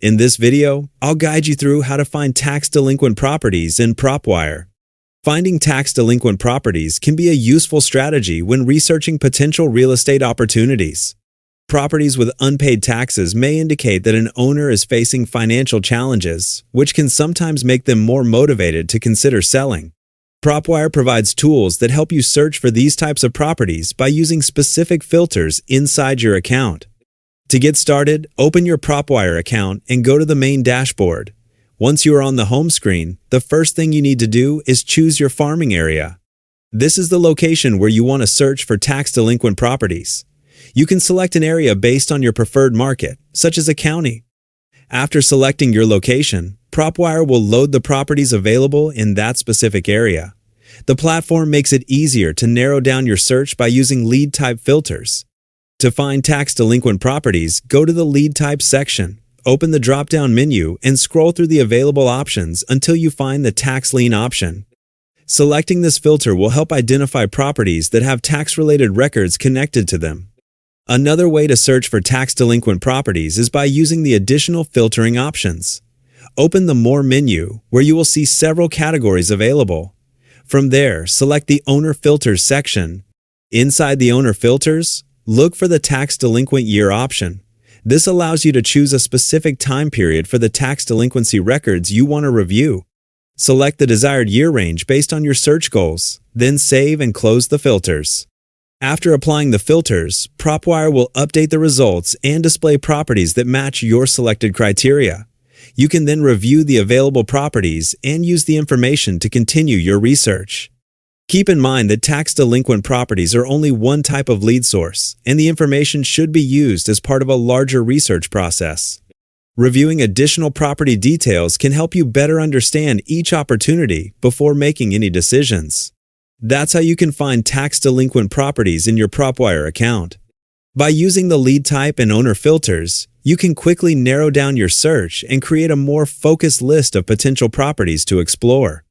In this video, I'll guide you through how to find tax-delinquent properties in PropWire. Finding tax-delinquent properties can be a useful strategy when researching potential real estate opportunities. Properties with unpaid taxes may indicate that an owner is facing financial challenges, which can sometimes make them more motivated to consider selling. PropWire provides tools that help you search for these types of properties by using specific filters inside your account. To get started, open your PropWire account and go to the main dashboard. Once you are on the home screen, the first thing you need to do is choose your farming area. This is the location where you want to search for tax-delinquent properties. You can select an area based on your preferred market, such as a county. After selecting your location, PropWire will load the properties available in that specific area. The platform makes it easier to narrow down your search by using lead type filters. To find tax-delinquent properties, go to the lead type section, open the drop-down menu, and scroll through the available options until you find the tax lien option. Selecting this filter will help identify properties that have tax-related records connected to them. Another way to search for tax-delinquent properties is by using the additional filtering options. Open the More menu, where you will see several categories available. From there, select the Owner Filters section. Inside the Owner Filters, look for the Tax Delinquent Year option. This allows you to choose a specific time period for the tax delinquency records you want to review. Select the desired year range based on your search goals, then save and close the filters. After applying the filters, PropWire will update the results and display properties that match your selected criteria. You can then review the available properties and use the information to continue your research. Keep in mind that tax-delinquent properties are only one type of lead source, and the information should be used as part of a larger research process. Reviewing additional property details can help you better understand each opportunity before making any decisions. That's how you can find tax-delinquent properties in your PropWire account. By using the lead type and owner filters, you can quickly narrow down your search and create a more focused list of potential properties to explore.